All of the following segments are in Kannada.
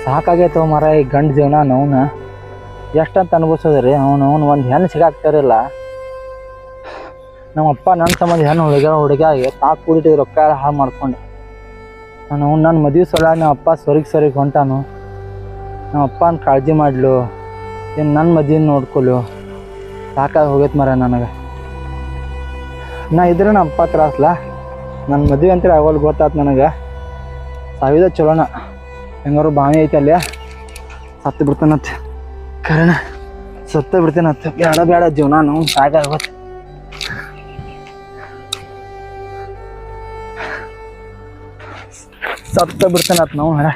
ಸಾಕಾಗೈತವ ಮರ ಈ ಗಂಡ ಜೀವನ ನೋವ್ನ ಎಷ್ಟಂತ ಅನ್ಭವಿಸೋದ್ರಿ ಅವನು ಒಂದು ಹೆಣ್ಣು ಸಿಗಾಕ್ತಾರಿಲ್ಲ. ನಮ್ಮಪ್ಪ ನನ್ನ ಸಂಬಂಧ ಹೆಣ್ಣು ಹುಡುಗಿಯಾಗಿ ತಾಕು ಕೂಡಿಟ್ಟಿದ್ರು ರೊಕ್ಕ ಹಾಳು ಮಾಡ್ಕೊಂಡು ನನ್ನ ಮದುವೆ ಸಲ ನಮ್ಮ ಅಪ್ಪ ಸೊರಿಗೆ ಹೊಂಟಾನು. ನಮ್ಮ ಅಪ್ಪನ ಕಾಳಜಿ ಮಾಡ್ಲು ಏನು ನನ್ನ ಮದುವೆ ನೋಡ್ಕೊಲು ಸಾಕಾಗಿ ಹೋಗೈತೆ ಮರ ನನಗೆ. ನಾ ಇದ್ರೆ ನಮ್ಮ ಅಪ್ಪ ತ್ರಾಸ್ಲ ನನ್ನ ಮದುವೆ ಅಂತೇಳಿ ಆಗೋಲ್ಲ ಗೊತ್ತಾಯ್ತು ನನಗೆ. ಸಾವಿದ ಚಲೋನ ಹೆಂಗಾರು ಬಾವಿ ಐತೆ ಅಲ್ಲೇ ಸತ್ತು ಬಿಡ್ತಾನತ್ತೆ ಕರೆನ ಸತ್ತ ಬಿಡ್ತೇನತ್ತೆ. ಬೇಡ ಜೀವನ ನಾವು ಸಾಕಾಗೋತ್ತೆ. ಸತ್ತ ಬಿಡ್ತೇನತ್ ನಾವು ಹಣ.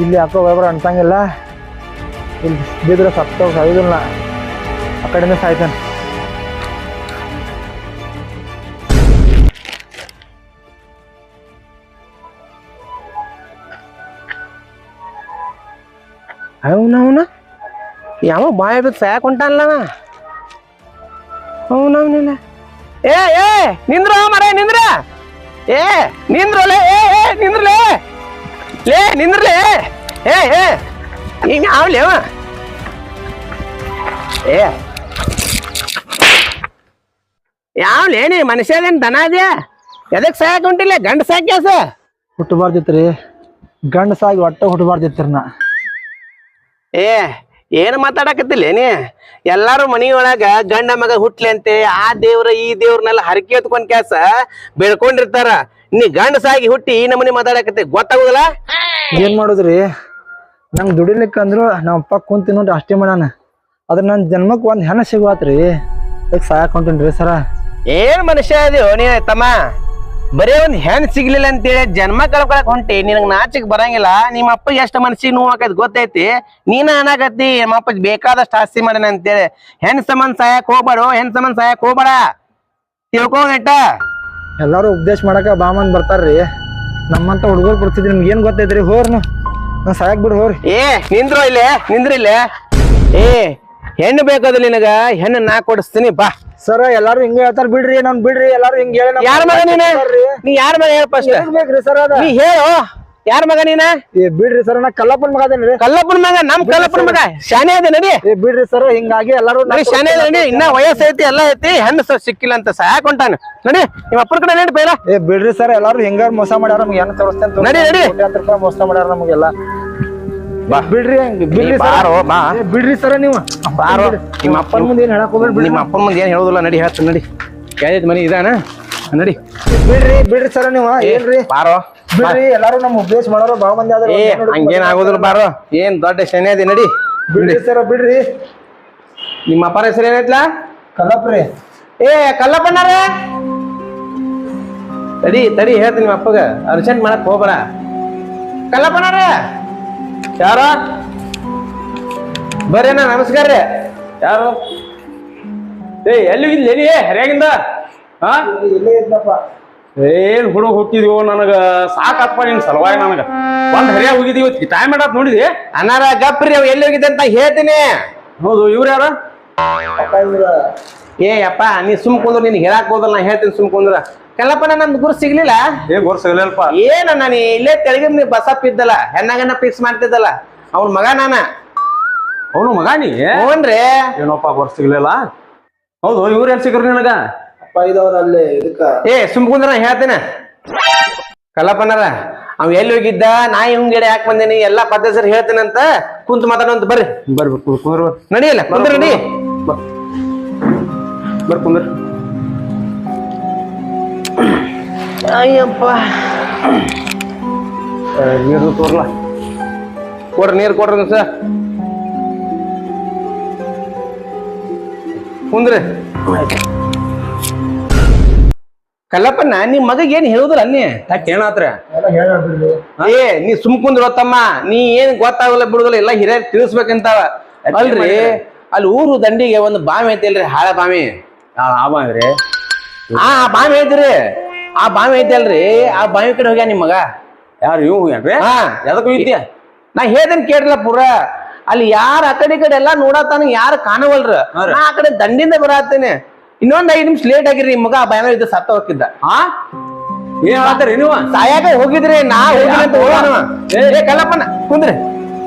ಇಲ್ಲಿ ಯಾಕೋ ಒಬ್ಬರು ಅನ್ಸಂಗಿಲ್ಲ. ಇಲ್ಲಿ ಬಿದ್ರೆ ಸತ್ತ ಸಾಯುದಿಲ್ಲ, ಆ ಕಡೆಯಿಂದ ಸಾಯ್ತಾನೆ. ಅವನವನ ಯಾವ ಬಾಯ ಬಿದ್ದು ಸಾಯಕ್ ಹೊಂಟಾನಲ್ಲ ಅವನವನಿಲ್ಲ. ಏ ನಿಂದ್ರ ಮರ ನಿಂದ್ರ. ನಿಂದ್ರಲೇ ನಿಂದ್ರಲೇ ನಿಂದ್ರಲೇ. ನೀನ್ ಯಾವ್ಲಿ ಅವ ಯಾವ್ಲೇ ನೀ ಮನುಷ್ಯದೇನ್ ದನ ಅದೇ ಎದಕ್ ಸಾಯಕ್ ಹೊಂಟಿಲ್ಲ? ಗಂಡ ಸಾಕ್ಯಾಸ ಹುಟ್ಟಬಾರ್ದಿತ್ರಿ, ಗಂಡ ಸಾಗಿ ಒಟ್ಟ ಹುಟ್ಟಬಾರ್ದಿತ್ರಿ. ನಾ ಏನ್ ಮಾತಾಡಕತ್ತಿಲ್ಲ ನೀ? ಎಲ್ಲಾರು ಮನಿಯೊಳಗ ಗಂಡ ಮಗ ಹುಟ್ಲಿ ಅಂತೆ ಆ ದೇವ್ರ ಈ ದೇವ್ರನ್ನೆಲ್ಲ ಹರಕೆ ಎತ್ಕೊಂಡ್ ಕ್ಯಾಸ ಬೆಳ್ಕೊಂಡಿರ್ತಾರ. ನೀ ಗಂಡ ಸಾಗಿ ಹುಟ್ಟಿ ಈ ನಮನಿ ಮಾತಾಡಕತ್ತಿ ಗೊತ್ತಾಗುದಿಲ್ಲ? ಏನ್ ಮಾಡುದ್ರಿ, ನಂಗೆ ದುಡಿಲಿಕ್ಕ ಅಂದ್ರು ನಮ್ಮ ಅಪ್ಪ ಕುಂತಿ ನೋಡ್ರಿ ಅಷ್ಟೇ ಮಾಡಾನ. ಅದ್ರ ನನ್ನ ಜನ್ಮಕ್ ಒಂದ್ ಹೆಣ ಸಿಗುವತ್ರಿ ಅದಕ್ಕೆ ಸಾಯಕ್ ಹೊಂಟೇನ್ರಿ ಸರ. ಏನ್ ಮನುಷ್ಯ ಅದೇವ ನೀ ತಮ್ಮ? ಬರೇ ಒಂದ್ ಹೆಣ್ ಸಿಗ್ಲಿಲ್ಲ ಅಂತೇಳಿ ಜನ್ಮ ಕಳ್ಕೊಳಕ್ ಹೊಂಟಿ. ನಿನಗ್ ನಾಚಿಕ್ ಬರಂಗಿಲ್ಲ. ನಿಮ್ಮ ಅಪ್ಪ ಎಷ್ಟ್ ಮನ್ಸಿಗೆ ನೋವು ಆಕೈತಿ ಗೊತ್ತೈತಿ. ನೀನ ಅನಾಗತ್ತಿ ನಮ್ಮ ಅಪ್ಪ ಬೇಕಾದಷ್ಟು ಆಸ್ತಿ ಮಾಡ್ಯಾನ ಅಂತೇಳಿ. ಹೆಣ್ ಸಂಬಂಧ ಸಾಯಕ್ ಹೋಗ್ಬೇಡ, ಹೆಣ್ ಸಂಬಂಧ ಸಾಯಕ್ ಹೋಗ್ಬೇಡ, ತಿಳ್ಕೊ ನೆಟ್ಟ. ಎಲ್ಲಾರು ಉಪದೇಶ ಮಾಡಕ ಬಾಮಂದ್ ಬರ್ತಾರ್ರಿ. ನಮ್ಮಂತ ಹುಡುಗರು ಕೊಡ್ತಿದ್ರಿ ನಿಮ್ಗೆ ಏನ್ ಗೊತ್ತೈತ್ರಿ? ಹೋರ್ನು ನಾ ಸಾಯಕ್ ಬಿಡ್ ಹೋರಿ. ನಿಂದ್ರು ಇಲ್ಲೇ ನಿಂದ್ರಿಲ್ಲೇ. ಹೆಣ್ಣು ಬೇಕಾದ ನಿನಗ ಹೆಣ್ಣು ನಾ ಕೊಡಿಸ್ತೀನಿ ಬಾ. ಸರ ಎಲ್ಲಾರು ಹಿಂಗ ಹೇಳ್ತಾರ ಬಿಡ್ರಿ, ನಾನ್ ಬಿಡ್ರಿ. ಎಲ್ಲಾರು ಹಿಂಗ ಹೇಳಿ ಯಾರ ಮಗ ನೀನ? ನೀ ಯಾರ ಮಗ ಹೇಳ ಫಸ್ಟ್? ಬೇಕ್ರಿ ಸರ್ ಅದ ನೀ ಹೇಳು ಯಾರ ಮಗ ನೀನ? ಬಿಡ್ರಿ ಸರ್, ನಾ ಕಲ್ಲಪ್ಪನ ಮಗ ಅದೇನ್ರಿ. ಕಲ್ಲಪ್ಪನ ಮಗ? ನಮ್ ಕಲ್ಲಪ್ಪನ ಮಗ ಶಾನೆ ಅದ ನಡಿ. ಬಿಡ್ರಿ ಸರ್, ಹಿಂಗಾಗಿ ಎಲ್ಲಾರು ಶಾನೆ ಅದ ನಡಿ. ಇನ್ನ ವಯಸ್ಸು ಐತಿ ಎಲ್ಲ ಐತಿ, ಹೆಣ್ಣು ಸಿಕ್ಕಿಲ್ಲ ಅಂತ ಸಾಯಕ್ ಹೊಂಟಾನ. ನಡಿ ನಿಮ್ಮ ಅಪ್ಪನ ಕಡೆ ನಡಿ ಪೈಲ. ಬಿಡ್ರಿ ಸರ್, ಎಲ್ಲಾರು ಹಿಂಗ ಮೋಸ ಮಾಡ್ಯಾರ ನಮ್ಗೆ. ಏನ್ ತೋರಿಸ್ತೇನೆ ನಡಿ ನಡಿ. ಮೋಸ ಮಾಡ್ಯಾರ ನಮಗೆಲ್ಲ. ಬಿಡ್ರಿ ಬಿಡ್ರಿ ಬಾರೋ ಬಾ. ಬಿಡ್ರಿ ಸರ ನೀವು ಬಾರೋ. ನಿಮ್ಮ ಅಪ್ಪನ ಮುಂದೆ ಏನ್ ಹೇಳಕ್ ಹೋಗ್ಬೇಡ್ರಿ. ನಿಮ್ಮ ಅಪ್ಪನ ಮುಂದೆ ಏನ್ ಹೇಳುದಿಲ್ಲ. ನಡಿ ಹೇಳ್ತೀನಿ ನಡಿ. ಯಾವ್ದೈತಿ ಮನಿ ಇದಾನ? ನಡಿ ಬಿಡ್ರಿ ಸರ ನೀವು. ಏನ್ರಿ ಬಾರೋ ಬಿಡ್ರಿ. ಎಲ್ಲಾರು ನಮ್ ಉಪದೇಶ ಮಾಡೋರು ಬಾಳ ಮಂದಿ ಆದ್ರ. ಹಂಗೇನ್ ಆಗೋದಿಲ್ಲ ಬಾರೋ. ಏನ್ ದೊಡ್ಡ ಶನಿ ಅದಿ ನಡಿ. ಬಿಡ್ರಿ ಸರ ಬಿಡ್ರಿ. ನಿಮ್ಮ ಅಪ್ಪರ ಹೆಸರು ಏನೈತ್ಲ? ಕಲ್ಲಪ್ರಿ. ಕಲ್ಲಪ್ಪನಾರ ತಡಿ ಹೇಳ್ತೀನಿ ನಿಮ್ಮ ಅಪ್ಪಗ. ಅರ್ಜೆಂಟ್ ಮಾಡಕ್ ಹೋಗ್ಬೇಡ. ಕಲ್ಲಪ್ಪನಾರ ಯಾರ? ಬರ್ರೇನ ನಮಸ್ಕಾರ ರೀ. ಯಾರು? ಎಲ್ಲಿ ಹೋಗಿದ್ಲಿ ಹರ್ಯಾಗಿಂದ? ಏನ್ ಹುಡುಗ ಹೋಗಿದ್ವೋ ನನಗ ಸಾಕಪ್ಪ ನಿನ್ ಸಲುವಾಗಿ. ನನಗ ಒಂದ್ ಹರಿಯಾಗ ಹೋಗಿದೀವಿ, ಟೈಮ್ ಮಾಡತ್ ನೋಡಿದಿ? ಅನಾರ ಗಪ್ರಿ ಅವ್ ಎಲ್ಲಿ ಹೋಗಿದ್ದೆ ಅಂತ ಹೇಳ್ತೀನಿ. ಹೌದು, ಇವ್ರ ಯಾರ? ಅಪ್ಪ ನೀ ಸುಮ್ ಕುಂದ್ರ. ನಿನ್ ಹೇಳಕ್ ಹೋದಲ್ಲ, ನಾ ಹೇಳ್ತೀನಿ ಸುಮ್ ಕುಂದ್ರ. ಕಲ್ಲಪ್ಪನ ನಮ್ದು ಗುರು ಸಿಗ್ಲಿಲ್ಲ. ಗೊರ್ ಸಿಗ್ಲಿಲ್ಪ. ಏನ ನಾನು ಇಲ್ಲೇ ತೆಳಗ ಬಸಪ್ಪ ಇದ್ದಲ್ಲ, ಹೆಣ್ಣಾಗನ್ನ ಫಿಕ್ಸ್ ಮಾಡ್ತಿದ್ದಲ್ಲ, ಅವ್ನ ಮಗ ನಾನ. ಅವನು ಮಗ ನೀ? ಹ್ಞೂನ್ರಿ. ಏನೋಪ್ಪ ಗೊರ್ ಸಿಗ್ಲಿಲ್ಲ. ಹೌದು, ಇವ್ರ ಎಲ್ಲಿ ಸಿಗ್ರಿ ನಿನಗ? ಸುಮ್ ಕುಂದ್ರ, ನಾ ಹೇಳ್ತೇನೆ. ಕಲ್ಲಪ್ಪನಾರ ಅವ್ ಎಲ್ಲಿ ಹೋಗಿದ್ದ, ನಾ ಹಿಂಗಡೆ ಯಾಕೆ ಬಂದೇನಿ, ಎಲ್ಲಾ ಪದ್ಧತಿ ಹೇಳ್ತೇನಂತ ಕುಂತು ಮಾತಾಡೋಂತ. ಬರ್ರಿ ಬರ್ಬೇಕು ನಡಿಯಲ್ಲ ಕುಂದ್ರ ನಡಿ. ಕುಂದ್ರ. ಅಯ್ಯಪ್ಪ ನೀರು ತೋರ್ಲ ಕೊಡ್ರಿ, ನೀರು ಕೊಡ್ರಿ ಸರ್. ಕುಂದ್ರಿ. ಕಲ್ಲಪ್ಪನ ನಿಮ್ ಮಗ ಏನ್ ಹೇಳುದಿಲ್ಲ ಅನ್ನಿ? ಯಾಕೆ ಏನಾತ್ರ? ನೀ ಸುಮ್ ಕುಂದ್ರ ತಮ್ಮ. ನೀ ಏನ್ ಗೊತ್ತಾಗಲ್ಲ ಬಿಡುದಿಲ್ಲ, ಎಲ್ಲ ಹಿರಿಯರ್ ತಿಳಿಸ್ಬೇಕಂತಾವ. ಅಲ್ರಿ ಅಲ್ಲಿ ಊರು ದಂಡಿಗೆ ಒಂದು ಬಾವಿ ಐತಿಲ್ರಿ, ಹಾಳ ಬಾವಿ. ಆಬ ಅಂದ್ರೆ ಬಾವಿ ಐತ್ರಿ, ಆ ಬಾವಿ ಐತಲ್ರಿ, ಆ ಬಾವಿ ಕಡೆ ಹೋಗ್ಯ ನಿಮ್ ಮಗ. ಯಾರು ಇವ್ ಏನ್ರಿ? ಹಾ ಎದಕ್ ಹೋಗಿದ್ಯ? ನಾ ಹೇಳ್ದೇನ್ ಕೇಳ್ರಲ್ಲ ಪೂರ. ಅಲ್ಲಿ ಯಾರ ಆ ಕಡೆ ಈ ಕಡೆ ಎಲ್ಲಾ ನೋಡತ್ತಾನ, ಯಾರು ಕಾಣವಲ್ರ. ನಾ ಆ ಕಡೆ ದಂಡಿಂದ ಬರತ್ತೇನೆ. ಇನ್ನೊಂದ್ 5 ನಿಮಿಷ ಲೇಟ್ ಆಗಿರಿ, ನಿಮ್ ಮಗ ಆ ಬಾವಿ ಇದ್ದ ಸತ್ತ ಹೋಗಿದ್ದ. ಏನ್ ಹೇಳತ್ತೀರಿ ನೀವು? ಸಾಯಾಗ ಹೋಗಿದ್ರಿ, ನಾ ಹೋಗಿಲ್ಲ ಅಂತ ಹೋಗೋಣ. ಏ ಕಲ್ಲಪ್ಪನ ಕುಂದ್ರಿ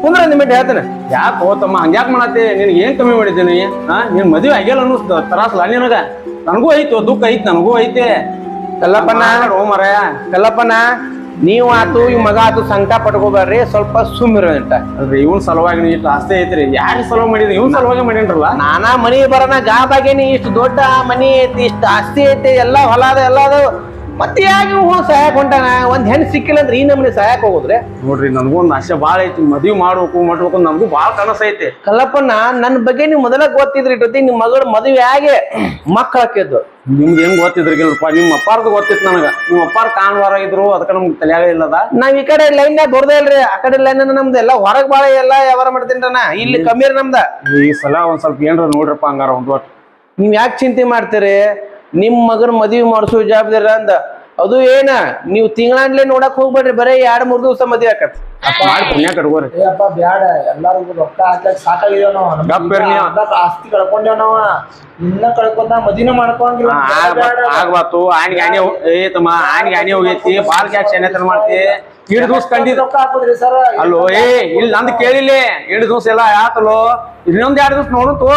ಒಂದ್ ಮಿನಿಟ್ ಹೇಳ್ತೇನೆ. ಯಾಕೆ ಹೋತಮ್ಮ ಹಂಗ್ಯಾಕ್ ಮಾಡತ್ತಿ? ನಿನ್ಗೆ ಏನ್ ಕಮ್ಮಿ ಮಾಡಿದ್ದೀನಿ? ನಿನ್ ಮದ್ವೆ ಆಗ್ಯಲ್ಲ ಅನ್ನಿಸ್ತ ತರಾಸಲ್ಲ ನಿನಗ. ನನಗೂ ಐತಿ ದುಃಖ ಐತಿ, ನನಗೂ ಐತಿ. ಕಲ್ಲಪ್ಪನ ಮರಯ ಕಲ್ಲಪ್ಪನ ನೀವ್ ಆತು ಈ ಮಗ ಆತು ಸಂಕಟ ಪಟ್ಕೋಬೇಡ್ರಿ, ಸ್ವಲ್ಪ ಸುಮ್ಮಿರ ಅಲ್ರಿ. ಇವನ್ ಸಲುವಾಗಿ ನೀವು ಇಷ್ಟು ಆಸ್ತಿ ಐತ್ರಿ. ಯಾರ ಸಲುವಾಗಿ ಮಾಡಿದ್ರಿ? ಇವನ್ ಸಲುವಾಗಿ ಮಾಡೇನ್ರಲ್ಲ. ನಾನಾ ಮನಿ ಬರೋಣ ಗಾಬಾಗೇನಿ, ಇಷ್ಟು ದೊಡ್ಡ ಮನಿ ಐತಿ, ಇಷ್ಟು ಆಸ್ತಿ ಐತಿ, ಎಲ್ಲಾ ಹೊಲ ಅದ ಎಲ್ಲ ಅದು. ಮತ್ತೆ ಯಾಕೆ ಸಹಾಯಕ್ ಹೊಂಟಾನ? ಒಂದ್ ಹೆಣ್ ಸಿಕ್ಕಿಲ್ಲ ಅಂದ್ರೆ ಈ ನಮ್ಮನೆ ಸಹಾಯಕ್ ಹೋಗುದ್ರಿ? ನೋಡ್ರಿ, ನನ್ಗೂ ಒಂದ್ ಆಸೆ ಬಾಳ ಐತಿ. ಮದ್ವಿ ಮಾಡ್ಬೇಕು ನನ್ಗೂ ಬಾಳ ಕನಸ ಐತಿ. ಕಲ್ಲಪ್ಪನ ನನ್ ಬಗ್ಗೆ ನೀವು ಮೊದಲ ಗೊತ್ತಿದ್ರಿ ಜೊತೆ ನಿಮ್ ಮಗಳ ಮದುವೆ ಆಗಿ ಮಕ್ಕಳ ಹಾಕಿದ್ದು. ನಿಮ್ಗೆ ಹೆಂಗ್ ಗೊತ್ತಿದ್ರಿಗಿಲ್ಲಪ್ಪ? ನಿಮ್ಮ ಅಪ್ಪಾರ್ದು ಗೊತ್ತಿತ್ತು ನನಗ. ನಿಮ್ಮ ಅಪ್ಪಾರ್ ಕಾಣ್ವಾರ ಇದ್ರು, ಅದಕ್ಕ ನಮ್ಗೆ ತಲೆಯಾಗ ಇಲ್ಲದ. ನಾವ್ ಈ ಕಡೆ ಲೈನ್ ಬರ್ದೇ ಇಲ್ರಿ, ಆ ಕಡೆ ಲೈನ್ ನಮ್ದು ಎಲ್ಲ ಹೊರಗ್ ಬಾಳ ಎಲ್ಲಾ ವ್ಯವಹಾರ ಮಾಡ್ತೀನ್ರ. ಇಲ್ಲಿ ಕಮ್ಮಿ ನಮ್ದ. ಈ ಸಲ ಒಂದ್ ಸ್ವಲ್ಪ ಏನ್ರ ನೋಡ್ರಪ್ಪ ಹಂಗಾರ ಒಂದ್ ಒಟ್ಟು. ನೀವ್ ಯಾಕೆ ಚಿಂತೆ ಮಾಡ್ತೀರಿ? ನಿಮ್ ಮಗನ ಮದ್ವಿ ಮಾಡಿಸೋ ಜವಾಬ್ದಾರಿ ಅಂದ ಅದು ಏನ ನೀವು ತಿಂಗಳಾನ್ಲೆ ನೋಡಕ್ ಹೋಗ್ಬೇಡ್ರಿ, ಬರೀ 2-3 ದಿವಸ ಮದ್ವೆ ಆಕತ್. ಪುಣ್ಯ ಕಟ್ಕೋರಿ. ಅಪ್ಪ ಬ್ಯಾಡ, ಎಲ್ಲಾರಿಗೂ ರೊಕ್ಕ ಹಾಕ್ಲಕ್ ಸಾಕಾಗಿದೇವ್ ನಾವ್. ಆಸ್ತಿ ಕಳ್ಕೊಂಡೇವ್ ನಾವ. ಇನ್ನ ಕಳ್ಕೊಂಡ ಮದಿನ ಮಾಡ್ಕೊಂಗಿಲ್ಲ. ಆಗ್ಬಾತು ಆನಿಗೆ ಆನೆ ತಮ್ಮ, ಆನಿಗೆ ಆನೆ ಹೋಗೈತಿ. ಬಾಲ್ ಕ್ಯಾಕ್ ಶನೇತನ ಮಾಡ್ತಿ. 2 ದಿವಸ ಕಂಡಿದ್ ರೊಕ್ಕ ಹಾಕುದ್ರಿ ಸರ್. ಅಲ್ಲೋ ಇಲ್ಲಿ ನಂದು ಕೇಳಿಲ್ಲ. 2 ದಿವಸ ಎಲ್ಲ ಯಾಕಲ್ಲೋ? ಇನ್ನೊಂದ್ 2 ದಿವಸ ನೋಡುತ್ತೋ.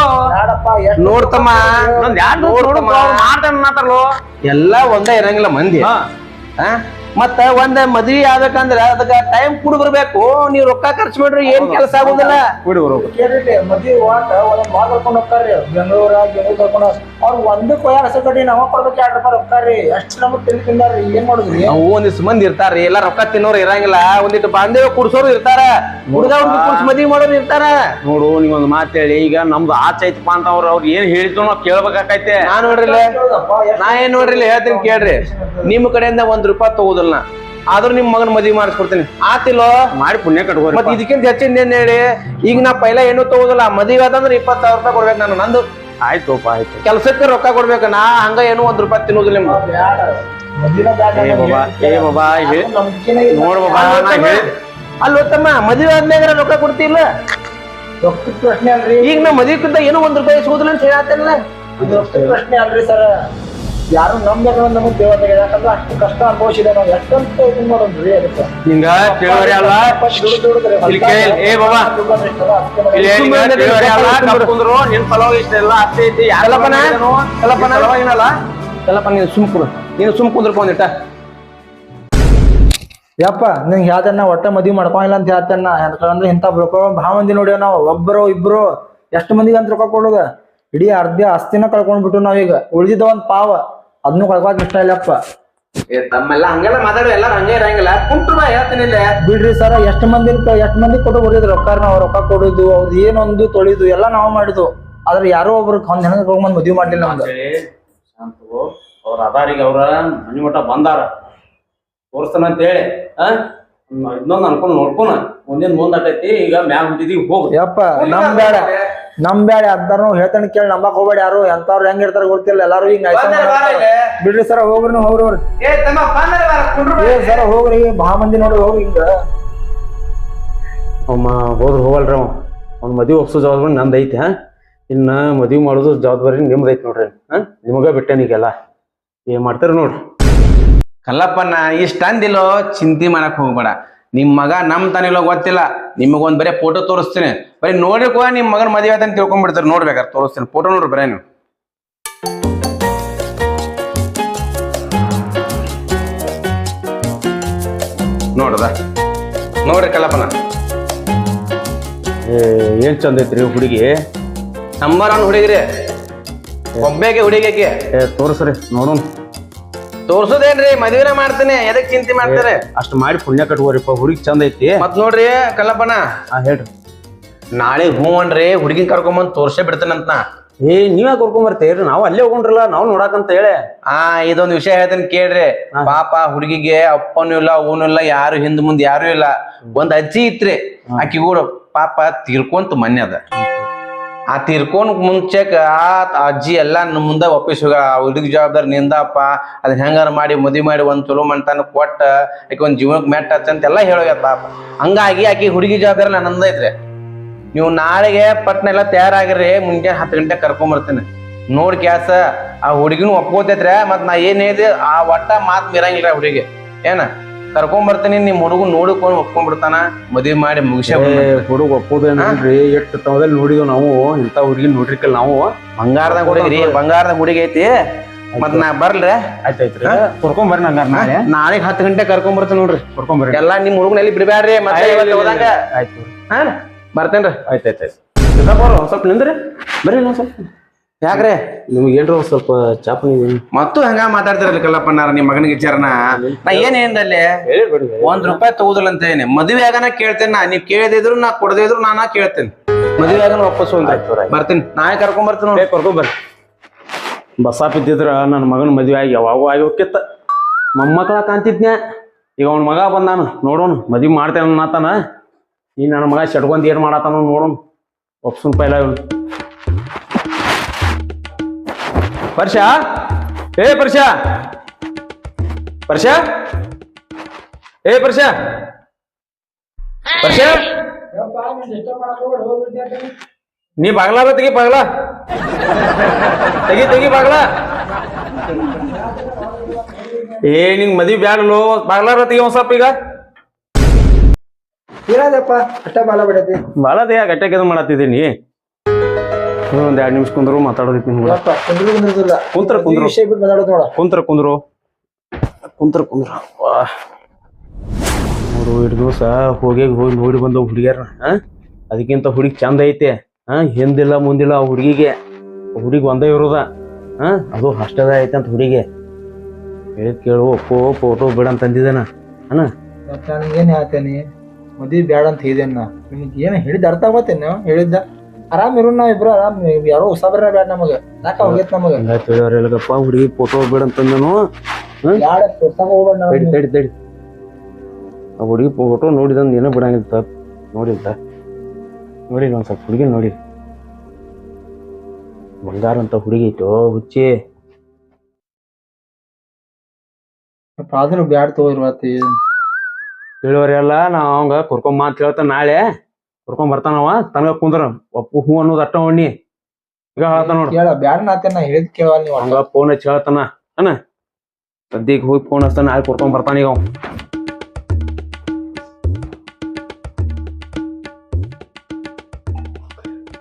ನೋಡ್ತಮ್ಮ, ಇನ್ನೊಂದ್ 2 ದಿವಸ ಮಾಡ್ತಾನಲ್ಲೋ. ಎಲ್ಲಾ ಒಂದೇ ಇರಂಗಿಲ್ಲ ಮಂದಿ. ಮತ್ತ ಒಂದ್ ಮದ್ವಿ ಆಗ್ಬೇಕಂದ್ರ ಅದಕ್ಕ ಟೈಮ್ ಕೂಡ ಬರ್ಬೇಕು. ನೀವ್ ರೊಕ್ಕ ಖರ್ಚು ಮಾಡ್ರಿ ಏನ್ ಕೆಲಸ ಆಗುದಿಲ್ಲ. ಕೂಡಿ ಬರೋದು ಮದ್ವಿ ಹೋಗಾಕ ಒಂದ್ ಮಾಲ್ ಕರ್ಕೊಂಡ್ ಹೋಗ್ತಾರ್ರಿ. ಬೆಂಗಳೂರ್ ಕರ್ಕೊಂಡ್ ಅವ್ರು ಒಂದಕ್ಕೆ ಹೋಯಾರ ಕಟ್ಟಿ ನಾವ ಕೊಡ್ಬೇಕು 2 ರೂಪಾಯಿ ರೊಕ್ಕ ರೀ. ಎಷ್ಟ್ ನಮಗ್ ತಿಳಿ ತಿಂದಾರ್ರಿ, ಏನ್ ಮಾಡುದ್ರಿ? ಒಂದಿಷ್ಟು ಮಂದಿ ಇರ್ತಾರ್ರಿ, ಎಲ್ಲಾ ರೊಕ್ಕ ತಿನ್ನೋರು ಇರಂಗಿಲ್ಲ. ಒಂದಿಟ್ಟು ಬಾಂಧವ್ಯ ಕುಡ್ಸೋರು ಇರ್ತಾರ, ಹುಡುಗ ಹುಡುಗಿ ಕುಡ್ಸ್ ಮದ್ವಿ ಮಾಡೋರು ಇರ್ತಾರ. ನೋಡು, ನೀವೊಂದ್ ಮಾತ್ ಹೇಳಿ. ಈಗ ನಮ್ದು ಆಚೆ ಐತಪ್ಪ ಅಂತ ಅವ್ರು ಏನ್ ಹೇಳಿದ್ರು ನಾವ್ ಕೇಳ್ಬೇಕಾಕೈತೆ. ನಾ ಏನ್ ನೋಡ್ರಿ ಹೇಳ್ತೀನಿ ಕೇಳ್ರಿ. ನಿಮ್ ಕಡೆಯಿಂದ 1 ರೂಪಾಯಿ ತಗೋದಿಲ್ಲ, ಆದ್ರೂ ನಿಮ್ ಮಗನ ಮದ್ವಿ ಮಾಡಿಸ್ಕೊಡ್ತೀನಿ. ಆತಿಲ್ಲೋ? ಮಾಡಿ ಪುಣ್ಯ ಕಟ್ಕೋರಿ. ಮತ್ ಇದಕ್ಕಿಂತ ಹೆಚ್ಚಿಂದ ಏನ್ ಹೇಳಿ? ಈಗ ನಾ ಪೈಲ ಏನು ತಗೋದಿಲ್ಲ, ಮದ್ವಿ ಆದಂದ್ರೆ 20,000 ರೂಪಾಯಿ ಕೊಡ್ಬೇಕು ನಾನು. ನಂದು ಆಯ್ತುಪ್ಪ, ಆಯ್ತು. ಕೆಲ್ಸಕ್ಕೆ ರೊಕ್ಕ ಕೊಡ್ಬೇಕು. ನಾ ಹಂಗ ಏನು 1 ರೂಪಾಯಿ ತಿನ್ನೋದಿಲ್ಲ. ನೋಡ್ ಬಾಬಾ, ಅಲ್ವ ತಮ್ಮ, ಮದ್ವೆ ಆದ್ಮೇಲೆ ರೊಕ್ಕ ಕೊಡ್ತಿಲ್ಲ? ರೊಕ್ಕದ ಪ್ರಶ್ನೆ ಅಲ್ರಿ. ಈಗ ನಾ ಮದ್ವಿಕ್ಕಿಂತ ಏನು 1 ರೂಪಾಯಿ ಸಿಗೋದಿಲ್ಲ ಅಂತ ಹೇಳತ್ತಲ್ಲ. ಇದು ರೊಕ್ಕದ ಪ್ರಶ್ನೆ ಅಲ್ರಿ ಸರ್. ಯಾರು ನಮ್ಬೇಕು ನಮಗ್ ದೇವತೆ. ಯಾಕಂದ್ರೆ ಅಷ್ಟು ಕಷ್ಟ ಅನುಭವಿಸಿದೆ ನಾವು. ಎಷ್ಟಂತ ಇದನ್ ಮಾಡೋದ್ರಿ ಅದಕ್ಕೆ. ಹಿಂಗ ತಿಳುವರಿ ಅಲ್ಲ. ಇಲ್ಲಿ ಕೇಳಿ, ಏ ಬಾಬಾ, ಇಲ್ಲಿ ತಿಳುವರಿ ಅಲ್ಲ. ಕರ್ಕೊಂಡ್ರು ನಿನ್ ಸಲುವಾಗಿ ಇಷ್ಟೆಲ್ಲ ಆಸ್ತಿ ಐತಿ. ಕಲ್ಲಪ್ಪನ ನೀನು ಸುಮ್ ಕುಂದ್ರಪ್ಪ ಒಂದಿಟ್ಟ. ಯಪ್ಪ ನಿಂಗೆ ಹೇಳ್ತೇನ ಒಟ್ಟ ಮದ್ವಿ ಮಾಡ್ಕೊಂಡಿಲ್ಲ ಅಂತ ಹೇಳ್ತೇನ. ಯಾಕಂದ್ರೆ ಇಂಥ ಭಾಳ ಮಂದಿ ನೋಡ್ಯಾವ ನಾವು. ಒಬ್ಬರು ಇಬ್ರು ಎಷ್ಟು ಮಂದಿಗೆ ಅಂತ ರೊಕ್ಕ ಕೊಡೋದ? ಇಡೀ ಅರ್ಧ ಆಸ್ತಿನ ಕಳ್ಕೊಂಡ್ಬಿಟ್ಟು ನಾವೀಗ. ಉಳಿದಿದ್ದ ಒಂದ್ ಪಾವ ಅದನ್ನು ಕಳ್ಕೊಕ್ ಇಷ್ಟ ಇಲ್ಲಪ್ಪ. ತಮ್ಮೆಲ್ಲ ಹಂಗೆಲ್ಲ ಮಾತಾಡೋ ಎಲ್ಲಾರು ಹಂಗೆ ಇರಂಗಿಲ್ಲ. ಕುಂಟ್ರು ಬಾ ಹೇಳ್ತೀನಿ. ಬಿಡ್ರಿ ಸರ್, ಎಷ್ಟು ಮಂದಿ ಕೊಟ್ಟು ಬರ್ತಿದ್ರು ರೊಕ್ಕ. ನಾವು ರೊಕ್ಕ ಕೊಡುದು, ಅವ್ದು ಏನೊಂದು ತೊಳಿದು ಎಲ್ಲ ನಾವು ಮಾಡಿದ್ವು. ಆದ್ರೆ ಯಾರೋ ಒಬ್ರು ಒಂದ್ ಹೆಣ ಕರ್ಕೊಂಡ್ ಮದ್ವಿ ಮಾಡ್ಲಿಲ್ಲ ನಮ್ದು. ಅವ್ರ ಅದಾರಿಗೆ ಅವ್ರ ಮನಿ ಮಠ ಬಂದಾರ ತೋರಿಸ್ತಾನ ಅಂತ ಹೇಳಿ ಇನ್ನೊಂದ್ ಅನ್ಕೊಂಡ್ ನೋಡ್ಕೊನ ಮುಂದ್ ಆಟೈತಿ. ಈಗ ಮ್ಯಾಲ ಹೊಂಟಿದೀವಿ, ಹೋಗ್. ಯಪ್ಪ ನಮ್ ಬ್ಯಾಡ ಅದ್ದಾರು ಹೇಳ್ತಾನೆ ಕೇಳಿ ನಂಬಕ್ ಹೋಗ್ಬೇಡ. ಯಾರು ಎಂತವ್ರು ಹೆಂಗ್ ಇರ್ತಾರ ಗೊತ್ತಿಲ್ಲ. ಎಲ್ಲಾರು ಹಿಂಗ ಬಿಡ್ರಿ ಸರ, ಹೋಗ್ರಿ ನೀವು ಹೋಗ್ರಿ. ಸರ ಹೋಗ್ರಿ, ಬಹಳ ಮಂದಿ ನೋಡ್ರಿ, ಹೋಗ್ರಿ. ಹಿಂಗ ಹೋದ್ರ ಹೋಗಲ್ರಿ. ಅವ್ನ ಮದ್ವಿ ಒಪ್ಸೋ ಜವಾಬ್ದಾರಿ ನಂದ್ ಐತಿ. ಇನ್ನ ಮದ್ವಿ ಮಾಡೋದು ಜವಾಬ್ದಾರಿ ನಿಮ್ದು ಐತಿ ನೋಡ್ರಿ. ನಿಮಗ ಬಿಟ್ಟೇನೀಗೆಲ್ಲ ಏನ್ ಮಾಡ್ತಾರ ನೋಡ್ರಿ. ಕಲ್ಲಪ್ಪನ ಇಷ್ಟ ಅಂದಿಲ್ಲೋ, ಚಿಂತೆ ಮಾಡಕ್ ಹೋಗ್ಬೇಡ. ನಿಮ್ ಮಗ ನಮ್ ತಾನಿಲ್ಲೋ ಗೊತ್ತಿಲ್ಲ. ನಿಮಗೊಂದ್ ಬರೀ ಫೋಟೋ ತೋರಿಸ್ತೀನಿ, ಬರೀ ನೋಡ್ರಿ ಕೂಡ ನಿಮ್ ಮಗನ ಮದುವೆ ಅಂತ ತಿಳ್ಕೊಂಡ್ಬಿಡ್ತಾರೆ. ನೋಡ್ಬೇಕಾರೆ ತೋರಿಸ್ತೀನಿ, ಫೋಟೋ ನೋಡ್ರಿ ಬರೀ ನೀವು. ನೋಡ್ರಿ ಕಲ್ಲಪ್ಪನ, ಏನ್ ಚಂದ ಐತ್ರಿ ಹುಡುಗಿ. ನಂಬರ್ 1 ಹುಡುಗಿರಿ, ಒಬ್ಬೇಕೆ ಹುಡುಗಿಗೆ. ತೋರ್ಸ್ರಿ ನೋಡೋಣ. ತೋರ್ಸೋದೇನ್ರಿ, ಮದ್ವಿನ ಮಾಡ್ತೇನೆ, ಎದಕ್ ಚಿಂತೆ ಮಾಡ್ತಾರೆ? ಅಷ್ಟ್ ಮಾಡಿ ಪುಣ್ಯ ಕಟ್ಕೋರಿಪ್ಪ. ಹುಡುಗಿ ಚಂದ ಐತಿ. ಮತ್ ನೋಡ್ರಿ ಕಲ್ಲಪ್ಪನ, ಹೇಳ್ರಿ. ನಾಳೆ ಹೂ ಅನ್ರಿ ಹುಡುಗಿನ ಕರ್ಕೊಂಬಂದ್ ತೋರ್ಸೇ ಬಿಡ್ತೇನಂತ. ನೀವೇ ಕರ್ಕೊಂಡ್ ಬರ್ತೀರಿ? ನಾವು ಅಲ್ಲೇ ಹೋಗೋಣ್ರಲ್ಲ, ನಾವು ನೋಡಾಕಂತ ಹೇಳಿ. ಇದೊಂದ್ ವಿಷಯ ಹೇಳ್ತೇನೆ ಕೇಳ್ರಿ. ಪಾಪ ಹುಡುಗಿಗೆ ಅಪ್ಪನೂ ಇಲ್ಲ, ಅವನು ಇಲ್ಲ, ಯಾರು ಹಿಂದ್ ಮುಂದ್ ಯಾರು ಇಲ್ಲ. ಒಂದ್ ಅಜ್ಜಿ ಇತ್ರಿ, ಆಕಿ ಕೂಡ ಪಾಪ ತೀರ್ಕೊಂತ ಮನ್ಯ ಅದ. ಆ ತೀರ್ಕೊಂಡ್ ಮುಂಚೆಕ ಆ ಅಜ್ಜಿ ಎಲ್ಲಾ ಮುಂದ ಒಪ್ಪಿಸ್ ಹೋಗ ಹುಡುಗಿ ಜವಾಬ್ದಾರಿ ನಿಂದಪ್ಪ ಅದನ್ನ ಹೆಂಗಾರ ಮಾಡಿ ಮದ್ವಿ ಮಾಡಿ ಒಂದ್ ಚಲೋ ಮಂತಾನ ಕೊಟ್ಟ ಆಕಿ ಒಂದ್ ಜೀವನಕ್ ಮೆಟ್ಟ ಅಂತ ಎಲ್ಲಾ ಹೇಳೋಗ್ಯಾರ ಪಾಪ. ಹಂಗಾಗಿ ಆಕಿ ಹುಡುಗಿ ಜವಾಬ್ದಾರಿ ನಂದ ಐತ್ರಿ. ನೀವು ನಾಳೆಗೆ ಪಟ್ನ ಎಲ್ಲ ತಯಾರಾಗಿರ್ರಿ, ಮುಂಜಾನೆ 10 ಗಂಟೆ ಕರ್ಕೊಂಬರ್ತೀನಿ. ನೋಡ್ ಕ್ಯಾಸ ಆ ಹುಡುಗಿನೂ ಒಪ್ಕೋತೈತ್ರಿ. ಮತ್ ನಾ ಏನ್ ಹೇಳಿದೆ ಆ ಒಟ್ಟ ಮಾತ್ ಮೀರಂಗಿಲ್ರಿ ಹುಡುಗಿ. ಏನ ಕರ್ಕೊಂಬರ್ತೀನಿ, ನಿಮ್ ಹುಡುಗ ನೋಡ್ಕೊಂಡ್ ಒಪ್ಕೊಂಡ್ಬಿಡ್ತಾನ, ಮದ್ವಿ ಮಾಡಿ ಮುಗಿಸ. ಹುಡುಗ ಒಪ್ಪೋದೇನ್ರಿ? ಎಷ್ಟು ತವದಲ್ಲಿ ನೋಡಿದ್ವಿ ನಾವು, ಇಂಥ ಹುಡುಗಿ ನೋಡ್ರಿಕಲ್ ನಾವು. ಬಂಗಾರದ ಹುಡುಗಿ ಬಂಗಾರದ ಹುಡುಗಿ ಐತಿ. ಮತ್ ನಾ ಬರ್ಲ್ರಿ? ಆಯ್ತಾಯ್ತ್ರಿ, ಕರ್ಕೊಂಬರ್ರಿ. ನಂಗಾರ ನಾಳೆಗ್ 10 ಗಂಟೆ ಕರ್ಕೊಂಬರ್ತೀನಿ ನೋಡ್ರಿ. ಕರ್ಕೊಂಬರ್ರಿ ಎಲ್ಲಾ ನಿಮ್ ಹುಡುಗನ ಎಲ್ಲಿ ಬಿಡ್ಬ್ಯಾಡ್ರಿ. ಮತ್ತೆ ಹೋದಂಗ ಆಯ್ತು. ಹಾ ಬರ್ತೇನ್ರಿ. ಆಯ್ತಾಯ್ತಾಯ್ತು. ಸ್ವಲ್ಪ ನಿಂದ್ರಿ, ಬರ್ರಿ ಒಂದ್ ಸ್ವಲ್ಪ. ಯಾಕ್ರೆ ನಿಮ್ಗೆ ಏನ್ರ ಒಂದ್ ಸ್ವಲ್ಪ ಚಾಪನಿ ಮತ್ತು ಹಂಗ ಮಾತಾಡ್ತಿರಲ್ಲ ಕಲ್ಲಪ್ಪನಾರ ನಿಮ್ ಮಗನಿಗೆ ವಿಚಾರನ. ನಾ ಏನೇನ್ದಲ್ಲಿ ₹1 ತಗೋದಿಲ್ಲ ಅಂತ ಏನಿ. ಮದುವೆ ಆಗನ ಕೇಳ್ತೇನೆ ನಾ. ನೀವ್ ಕೇಳದಿದ್ರು ನಾ ಕೊಡದೇ ಇದ್ರು ನಾನಾ ಕೇಳ್ತೇನೆ. ಮದುವೆ ಆಗನ ವಾಪಸ್ ಬರ್ತೀನಿ. ನಾಳೆ ಕರ್ಕೊಂಡ್ ಬರ್ತೀನಿ ನೋಡಿ. ಕರ್ಕೊಂಬರ್ರಿ. ಬಸ್ಸಾಪ್ ಇದ್ದಿದ್ರ ನನ್ನ ಮಗನ ಮದ್ವೆ ಆಗಿ ಯಾವಾಗೂ ಆಗಿ ಹೋಗಿತ್ತ. ಮೊಮ್ಮಕ್ಕಳ ಕಾಂತಿದ್ನ್ಯಾ. ಈಗ ಅವ್ನ ಮಗ ಬಂದಾನ, ನೋಡೋಣ ಮದ್ವಿ ಮಾಡ್ತೇನೆ ಅನ್ನತಾನ. ಈ ನನ್ನ ಮಗ ಚಟ್ಕೊಂಡ್ ಏನ್ ಮಾಡತ್ತಾನ ನೋಡೋಣ. ಒಪ್ಸುನ್ ಪೈಲ ಇವನು. ಪರ್ಷ, ಏ ಪರ್ಷ, ಪರ್ಷ, ಏ ಪರ್ಷ, ಪರ್ಷ, ನೀ ಬಾಗ್ಲಾರ ತೆಗಿ, ಬಾಗ್ಲಾ ತೆಗಿ ತೆಗಿ ಬಾಗ್ಲ. ಏ ನಿಂಗ್ ಮದ್ವಿ ಬ್ಯಾಡಲು, ಬಾಗ್ಲಾರ ತೆಗಿ ಒಂದ್ ಸ್ವಲ್ಪ. ಈಗ ಇರೋದಪ್ಪ ಅಟ್ಟ ಬಾಲ ಬಿಡತಿ. ಬಾಳದ ಯಾಕೆ ಅಟ್ಯಾಕ್ ಇದು ಮಾಡತ್ತಿದ್ದೀನಿ. ಒಂದ್ 2 ನಿಮಿಷ ಕುಂದ್ರು ಮಾತಾಡೋದಿತ್ತು ನಿಮ್ಗೆ. ಕುಂತ್ರ ಕುಂದ್ರು ವಿಷಯ ಬಿಟ್ಟು ಮಾತಾಡೋದು ನೋಡ. ಕುಂತ್ರ ಕುಂದ್ರು ಕುಂತ್ರ ಕುಂದ್ರ. ನೋಡು, 2 ದಿವಸ ಹೋಗಿ ನೋಡಿ ಬಂದವು ಹುಡುಗಿಯರ. ಅದಕ್ಕಿಂತ ಹುಡುಗಿ ಚಂದ ಐತೆ. ಹಿಂದಿಲ್ಲ ಮುಂದಿಲ್ಲ ಆ ಹುಡುಗಿಗೆ. ಹುಡುಗಿ ಒಂದೇ ಇರೋದ. ಅದು ಅಷ್ಟದ ಐತೆ ಅಂತ ಹುಡುಗಿ ಹೇಳಿದ್ ಕೇಳು. ಒಪ್ಪೋ ಫೋಟೋ ಬಿಡ ಅಂತ ಅಂದಿದ್ದೇನ. ಏನ್ ಹೇಳ್ತೇನಿ, ಮದ್ವಿ ಬ್ಯಾಡ ಅಂತ ಹೇಳಿದೇನ. ನಿಮ್ಗೆ ಏನ್ ಹೇಳಿದ ಅರ್ಥ ಆಗತ್ತೇನ? ನಾವು ಹೇಳಿದ್ದ ಆರಾಮ್ ಇರು, ನಾವ್ ಇಬ್ರು ಆರಾಮ್. ಯಾರೋ ಹೊಸಬ್ರ ಬ್ಯಾಡ ನಮಗ. ಯಾಕ ಹೋಗೈತ್ ನಮಗ. ಹೇಳಿಲ್ಲಪ್ಪ ಹುಡುಗಿ ಫೋಟೋ ಬಿಡ ಅಂತಂದನು. ತಡಿ ತಡಿ, ಆ ಹುಡುಗಿ ಫೋಟೋ ನೋಡಿದಂದು ಏನೋ ಬಿಡಂಗಿಲ್ಲ. ತಪ್ಪು ನೋಡಿಲ್ಲ. ನೋಡಿ ಒಂದ್ ಸ್ವಲ್ಪ ಹುಡುಗಿ ನೋಡಿ. ಬಂಗಾರ ಅಂತ ಹುಡುಗಿ ಐತೋ ಹುಚ್ಚಿ. ಆದ್ರೂ ಬ್ಯಾಡ ತಗೋರ್ವತ್ತಿ ಹೇಳುವರಿ ಎಲ್ಲ. ನಾ ಅವಂಗ ಕರ್ಕೊಂಬ ಅಂತ ಹೇಳ್ತಾನ. ನಾಳೆ ಕರ್ಕೊಂಡ್ ಬರ್ತಾನವ. ತನಗ ಕುಂದ್ರ ಒಪ್ಪು ಹೂ ಅನ್ನೋದು ಅಟ್ಟ ಹೊಣ್ಣಿ. ಈಗ ಹೇಳ್ತಾನ ನೋಡ. ಕೇಳ ಬ್ಯಾಡ ನಾತೆ. ನಾ ಹೇಳಿದ್ ಕೇಳಲ್ಲ ನೀವು. ಹಂಗ ಫೋನ್ ಹಚ್ಚಿ ಹೇಳ್ತಾನ. ಸದ್ಯಕ್ಕೆ ಹೋಗಿ ಫೋನ್ ಹಚ್ತಾನ. ನಾಳೆ ಕರ್ಕೊಂಡ್ ಬರ್ತಾನ. ಈಗ ಅವ್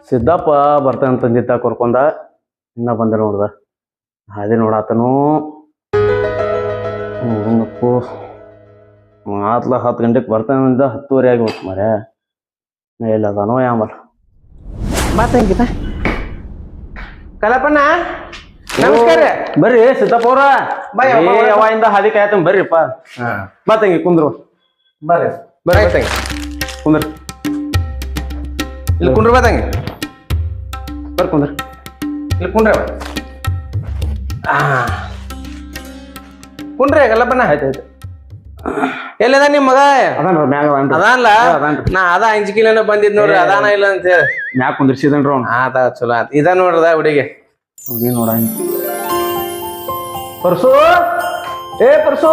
ಸಿದ್ದಪ್ಪ ಬರ್ತಾನ ಅಂತಂದಿದ್ದ ಕರ್ಕೊಂಡ. ಇನ್ನ ಬಂದ ನೋಡ್ದ. ಅದೇ ನೋಡಾತನು. ನೋಡಪ್ಪು ಮಾತ್ಲ 10 ಗಂಟೆಗೆ ಬರ್ತಾನಿಂದ 10:30 ಆಗಿ ಹೋಗ್ತು ಮರ. ಎಲ್ಲ ಅದಾನೋ ಯಾಮಲ್. ಮಾತಂಗಿತ ಕಲ್ಲಪ್ಪಣ್ಣ ನಮಸ್ಕಾರ. ಬರ್ರಿ ಸಿದ್ದಪ್ಪ ಅವ್ರ. ಯಾವಾಗಿಂದ ಹಾದಿ ಕಾಯತ ಬರ್ರಿಪ್ಪ. ಮಾತಂಗಿ ಕುಂದ್ರು. ಬರ್ರಿ ಬರ್ರಿ ಮಾತಂಗಿ ಕುಂದ್ರ. ಇಲ್ಲಿ ಕುಂಡ್ರ ಮಾತಂಗಿ. ಬರ್ರಿ ಕುಂದ್ರ. ಇಲ್ಲಿ ಕುಂಡ್ರ. ಕುಂಡ್ರಿ ಕಲ್ಲಪ್ಪಣ್ಣ. ಆಯ್ತಾಯ್ತು. ಎಲ್ಲದ ನಿಮ್ ಮಗ? ಅದಾನ್ಲ. ನಾ ಅದ ಅಂಜಿಕಿಲೇನ ಬಂದಿದ್ ನೋಡ್ರಿ. ಅದಾನ ಇಲ್ಲ ಅಂತ ಹೇಳಿ ಮ್ಯಾಗ ಕುಂದ್ರಿಸಿದನ್ರಿ ಅವ್ನು. ಆತ ಚಲೋ ಆತ. ಇದ ನೋಡ್ರದ ಹುಡುಗಿ. ಹುಡುಗಿ ನೋಡ. ಪರ್ಸು, ಏ ಪರ್ಸು,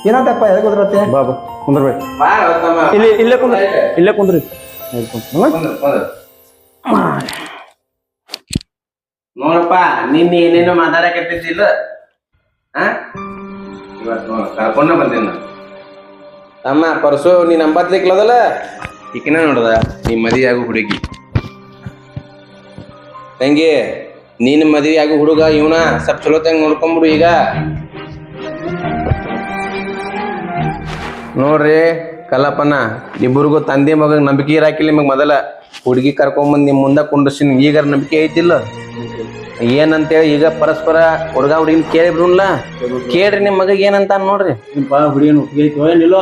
ಏನಂತಪ್ಪ? ಎದಕ್ ಹೋದ್ರತ್ತೆ? ಬಾಬಾ ಕುಂದ್ರಬೇಕು. ಇಲ್ಲೇ ಕುಂದ್ರ, ಇಲ್ಲೇ ಕುಂದ್ರಿ. ನೋಡಪ್ಪ, ನಿನ್ನೆ ಏನೇನೋ ಮಾತಾಡಕತ್ತಿದ್ದಿಲ್ಲ. ಇವತ್ತು ನೋಡ ಕರ್ಕೊಂಡ ಬಂದೇನ ತಮ್ಮ. ಪರ್ಸು ನೀ ನಂಬತ್ಲಿಕ್ಲದಲ್ಲ, ಈಕಿನ ನೋಡದ ನೀ ಮದುವೆ ಆಗು ಹುಡುಗಿ. ತಂಗಿ, ನೀನ್ ಮದುವೆ ಆಗು ಹುಡುಗ ಇವನ ಸ್ವಲ್ಪ ಚಲೋ ತಂಗ ನೋಡ್ಕೊಂಬಿಡು. ಈಗ ನೋಡ್ರಿ ಕಲ್ಲಪ್ಪನ, ಇಬ್ಬರಿಗೂ ತಂದೆ ಮಗ ನಂಬಿಕೆ ಇರಾಕಿಲ್ಲ ನಿಮಗ್. ಮೊದಲ ಹುಡುಗಿ ಕರ್ಕೊಂಬಂದ್ ನಿಮ್ ಮುಂದ ಕುಂಡ್ರಸಿನ್. ಈಗ ನಂಬಿಕೆ ಐತಿಲ್ಲ ಏನಂತೇಳಿ. ಈಗ ಪರಸ್ಪರ ಹುಡುಗ ಹುಡುಗಿನ ಕೇಳಿ ಬಿಡುನ್ಲ. ಕೇಳ್ರಿ ನಿಮ್ ಮಗ ಏನಂತ ನೋಡ್ರಿ. ಹುಡುಗಿನ ಒಪ್ಪಿಗೆ ಏನಿಲ್ಲ.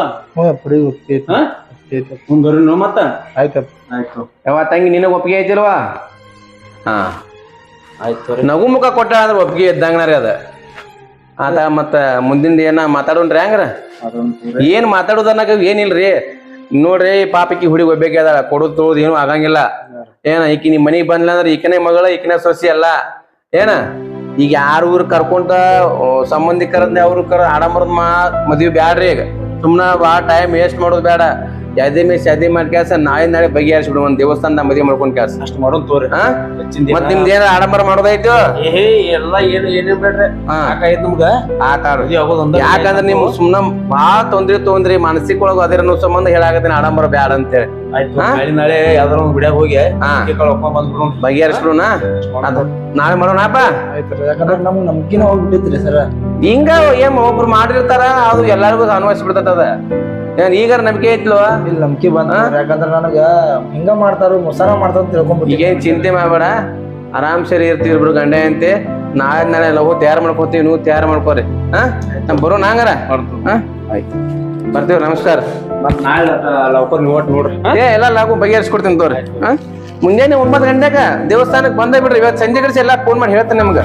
ಬರ್ರಿ ನೋ ಮತ್ತ. ಆಯ್ತಪ್ಪ. ಆಯ್ತು. ಯಾವ ತಂಗಿ ನಿನಗ್ ಒಪ್ಪಿಗೆ ಐತಿಲ್ವಾ? ಹಾ ಆಯ್ತು. ನಗು ಮುಖ ಕೊಟ್ಟ ಅಂದ್ರೆ ಒಪ್ಪಿಗೆ ಇದ್ದಂಗನಾರಿ ಅದ. ಆತ ಮತ್ತ ಮುಂದಿಂದ ಏನ ಮಾತಾಡೋಣ್ರಿ ಹಂಗ್ರ ಏನ್ ಮಾತಾಡೋದನ್ನಾಗ ಏನಿಲ್ರಿ ನೋಡ್ರಿ ಪಾಪಕ್ಕಿ ಹುಡುಗಿ ಒಬ್ಬೇಕೆ ಅದ ಕೊಡೋದ್ ತೊಳೋದ್ ಏನು ಆಗಂಗಿಲ್ಲ ಏನ ಈಕಿ ನಿಮ್ ಮನಿಗ್ ಬಂದ್ಲ ಅಂದ್ರ ಈಕನೇ ಮಗಳ ಈಕನೇ ಸೊಸಿ ಅಲ್ಲ ಏನ ಈಗ ಯಾರ ಊರ್ ಕರ್ಕೊಂತ ಸಂಬಂಧಿಕರಂದ ಅವ್ರ ಆಡಂಬರದ ಮದ್ವಿ ಬ್ಯಾಡ್ರಿ ಈಗ ಸುಮ್ನ ಬಾ ಟೈಮ್ ವೇಸ್ಟ್ ಮಾಡೋದ್ ಬೇಡ ಶಾದಿ ಮಾಡಿ ಕೆಲಸ ನಾಳೆ ಬಗೆಹರಿಸಿ ಬಿಡು ಒಂದ್ ದೇವಸ್ಥಾನದ ಮದ್ವಿ ಮಾಡ್ಕೊಂಡ್ ಕೆಲಸ ಅಷ್ಟ್ ಮಾಡೋದ್ ತೋರಿ ಹಾ ಮತ್ ನಿಮ್ದ ಏನ ಆಡಂಬರ ಮಾಡೋದೈತು ಎಲ್ಲಾ ಏನೇನ್ ಬೇಡ್ರಿ ಸಾಕಾಯ್ತು ನಮ್ಗ ಆಟ ಆಡು ಮದ್ವಿ ಆಗೋದ್ ಯಾಕಂದ್ರ ನಿಮ್ ಸುಮ್ನ ಬಾಳ ತೊಂದ್ರಿ ಮಾನಸಿಕ ಒಳಗ ಅದ್ರ ಸಂಬಂಧ ಹೇಳಾಕತ್ತೀನಿ ಆಡಂಬರ ಬ್ಯಾಡ ಅಂತೇಳಿ ನಾಳೆ ಯಾವ್ದಾರ ಒಂದ್ ಬಿಡ್ಯಾಗ ಹೋಗಿ ಬಂದ್ಬಿಡು ಬಗೆಹರಿಸ್ಬಿಡುನ ನಾಳೆ ಮಾಡೋಣಪ್ಪ ಆಯ್ತ್ರಿ ಯಾಕಂದ್ರೆ ನಮ್ಗೆ ನಂಬಿಕೆನ ಹೋಗ್ಬಿಟ್ಟಿತ್ರಿ ಸರ ಹಿಂಗ ಏನ್ ಒಬ್ರು ಮಾಡಿರ್ತಾರ ಅದು ಎಲ್ಲಾರ್ಗು ಅನ್ವಯಿಸಿ ಬಿಡ್ತದ ಏನ್ ಈಗಾರ ನಂಬಿಕೆ ಐತ್ಲ್ವಾ ಇಲ್ಲಿ ನಂಬಿಕೆ ಬಂದ ಯಾಕಂದ್ರ ನನಗ ಹಿಂಗ ಮಾಡ್ತಾರ ಮೋಸನ ಮಾಡ್ತಾರ ತಿಳ್ಕೊಂಡ್ಬಿಟ್ಟು ಈಗೇನ್ ಚಿಂತೆ ಮಾಡ್ಬೇಡ ಆರಾಮ್ ಸರಿ ಇರ್ತೀವಿ ಇಬ್ರು ಗಂಡ ಅಂತೆ ನಾಳೆ ಲಘು ತಯಾರು ಮಾಡ್ಕೋತೀವಿ ನೀವು ತಯಾರು ಮಾಡ್ಕೋರಿ ಹಾ ನಮ್ ಬರೋಣ ಹಂಗಾರ ಹಾ ಆಯ್ತು ಬರ್ತೀವಿ ನಮಸ್ಕಾರ ಮತ್ ನಾಳೆ ಲವಕರ್ ನೀವು ಒಟ್ಟು ನೋಡ್ರಿ ಎಲ್ಲ ಲಘು ಬಗೆಹರಿಸ್ಕೊಡ್ತೀನಿ ತೋರಿ ಹಾ ಮುಂಜಾನೆ 9 ಗಂಟೆಗ ದೇವಸ್ಥಾನಕ್ಕೆ ಬಂದ ಬಿಡ್ರಿ ಇವತ್ತು ಸಂಜೆ ಕಡೆ ಎಲ್ಲಾ ಫೋನ್ ಮಾಡಿ ಹೇಳ್ತೇನೆ ನಿಮ್ಗ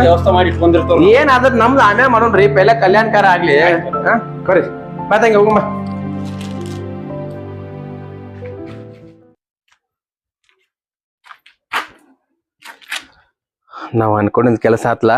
ವ್ಯವಸ್ಥೆ ಮಾಡಿ ಇಟ್ಕೊಂಡಿರ್ತಾರ ಏನ್ ಅದ್ರ ನಮ್ದು ಆಮೇಲೆ ಮಾಡೋಣ್ರಿ ಪೆಲ್ಲ ಕಲ್ಯಾಣಕಾರ ಆಗ್ಲಿ ಹಾ ಕರಿ ಮಾತಂಗೆ ಹೋಗಮ್ಮ ನಾವ್ ಅನ್ಕೊಂಡಿದ್ ಕೆಲಸ ಆತ್ಲಾ